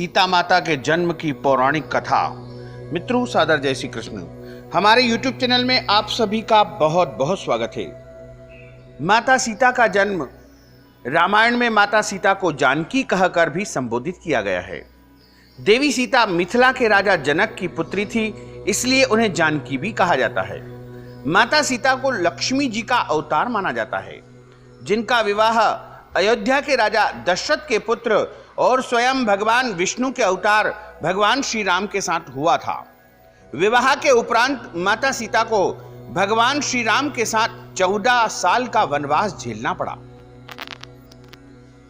सीता माता के जन्म की पौराणिक कथा। मित्रों, सादर जय श्री कृष्ण। हमारे YouTube चैनल में आप सभी का बहुत बहुत स्वागत है। माता सीता का जन्म रामायण में माता सीता को जानकी कहकर भी संबोधित किया गया है। देवी सीता मिथिला के राजा जनक की पुत्री थी, इसलिए उन्हें जानकी भी कहा जाता है। माता सीता को लक्ष्मी जी का अवतार माना जाता है, जिनका विवाह अयोध्या के राजा दशरथ के पुत्र और स्वयं भगवान विष्णु के अवतार भगवान श्री राम के साथ हुआ था। विवाह के उपरांत माता सीता को भगवान श्री राम के साथ 14 साल का वनवास झेलना पड़ा।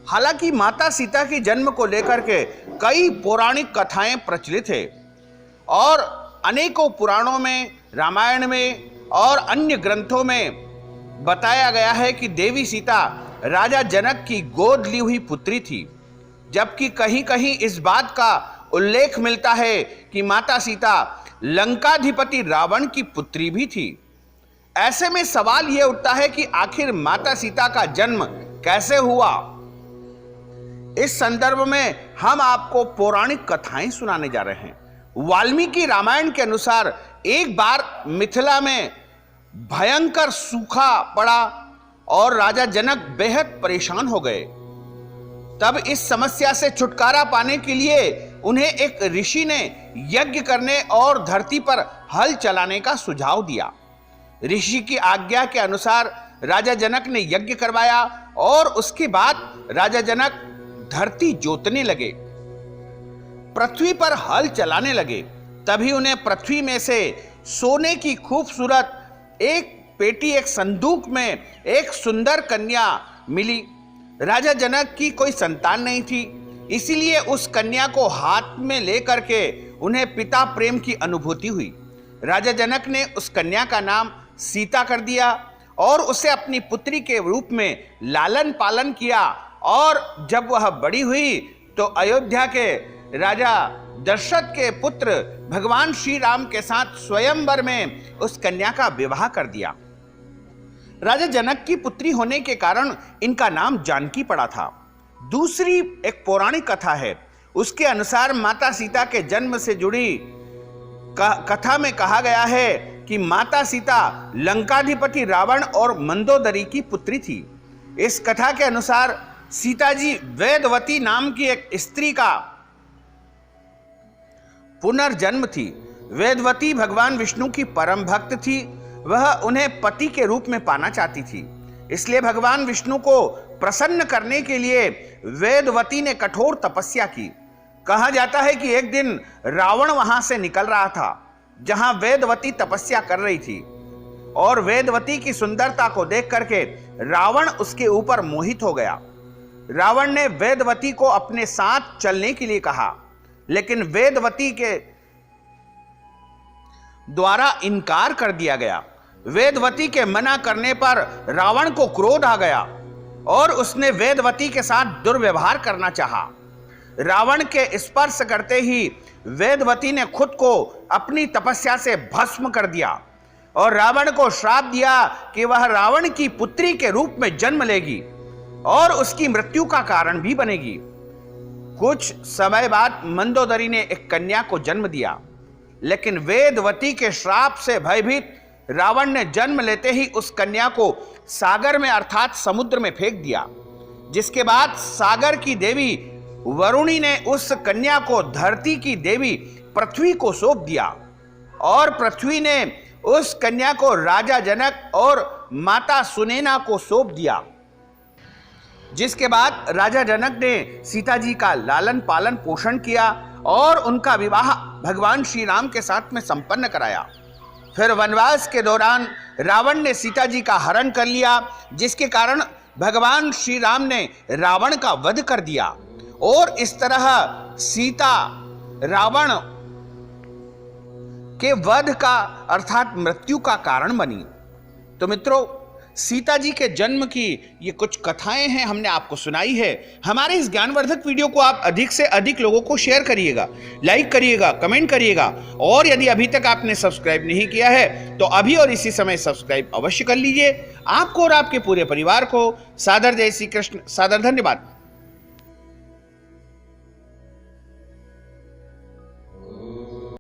हालांकि माता सीता के जन्म को लेकर के कई पौराणिक कथाएं प्रचलित है और अनेकों पुराणों में, रामायण में और अन्य ग्रंथों में बताया गया है कि देवी सीता राजा जनक की गोद ली हुई पुत्री थी, जबकि कहीं कहीं इस बात का उल्लेख मिलता है कि माता सीता लंकाधिपति रावण की पुत्री भी थी। ऐसे में सवाल यह उठता है कि आखिर माता सीता का जन्म कैसे हुआ। इस संदर्भ में हम आपको पौराणिक कथाएं सुनाने जा रहे हैं। वाल्मीकि रामायण के अनुसार एक बार मिथिला में भयंकर सूखा पड़ा और राजा जनक बेहद परेशान हो गए। तब इस समस्या से छुटकारा पाने के लिए उन्हें एक ऋषि ने यज्ञ करने और धरती पर हल चलाने का सुझाव दिया। ऋषि की आज्ञा के अनुसार राजा जनक ने यज्ञ करवाया और उसके बाद राजा जनक धरती जोतने लगे, पृथ्वी पर हल चलाने लगे। तभी उन्हें पृथ्वी में से सोने की खूबसूरत एक पेटी, एक संदूक में एक सुंदर कन्या मिली। राजा जनक की कोई संतान नहीं थी, इसीलिए उस कन्या को हाथ में लेकर के उन्हें पिता प्रेम की अनुभूति हुई। राजा जनक ने उस कन्या का नाम सीता कर दिया और उसे अपनी पुत्री के रूप में लालन पालन किया। और जब वह बड़ी हुई तो अयोध्या के राजा दशरथ के पुत्र भगवान श्री राम के साथ स्वयंवर में उस कन्या का विवाह कर दिया। राजा जनक की पुत्री होने के कारण इनका नाम जानकी पड़ा था। दूसरी एक पौराणिक कथा है, उसके अनुसार माता सीता के जन्म से जुड़ी कथा में कहा गया है कि माता सीता लंकाधिपति रावण और मंदोदरी की पुत्री थी। इस कथा के अनुसार सीता जी वेदवती नाम की एक स्त्री का पुनर्जन्म थी। वेदवती भगवान विष्णु की परम भक्त थी। वह उन्हें पति के रूप में पाना चाहती थी, इसलिए भगवान विष्णु को प्रसन्न करने के लिए वेदवती ने कठोर तपस्या की। कहा जाता है कि एक दिन रावण वहां से निकल रहा था जहां वेदवती तपस्या कर रही थी, और वेदवती की सुंदरता को देख करके रावण उसके ऊपर मोहित हो गया। रावण ने वेदवती को अपने साथ चलने के लिए कहा, लेकिन वेदवती के द्वारा इनकार कर दिया गया। वेदवती के मना करने पर रावण को क्रोध आ गया और उसने वेदवती के साथ दुर्व्यवहार करना चाहा। रावण के स्पर्श करते ही वेदवती ने खुद को अपनी तपस्या से भस्म कर दिया और रावण को श्राप दिया कि वह रावण की पुत्री के रूप में जन्म लेगी और उसकी मृत्यु का कारण भी बनेगी। कुछ समय बाद मंदोदरी ने एक कन्या को जन्म दिया, लेकिन वेदवती के श्राप से भयभीत रावण ने जन्म लेते ही उस कन्या को सागर में अर्थात समुद्र में फेंक दिया। जिसके बाद सागर की देवी वरुणी ने उस कन्या को धरती की देवी पृथ्वी को सौंप दिया और पृथ्वी ने उस कन्या को राजा जनक और माता सुनैना को सौंप दिया। जिसके बाद राजा जनक ने सीता जी का लालन पालन पोषण किया और उनका विवाह भगवान श्री राम के साथ में संपन्न कराया। फिर वनवास के दौरान रावण ने सीता जी का हरण कर लिया, जिसके कारण भगवान श्री राम ने रावण का वध कर दिया और इस तरह सीता रावण के वध का अर्थात मृत्यु का कारण बनी। तो मित्रों, सीता जी के जन्म की ये कुछ कथाएं हैं, हमने आपको सुनाई है। हमारे इस ज्ञानवर्धक वीडियो को आप अधिक से अधिक लोगों को शेयर करिएगा, लाइक करिएगा, कमेंट करिएगा, और यदि अभी तक आपने सब्सक्राइब नहीं किया है तो अभी और इसी समय सब्सक्राइब अवश्य कर लीजिए। आपको और आपके पूरे परिवार को सादर जय श्री कृष्ण, सादर धन्यवाद।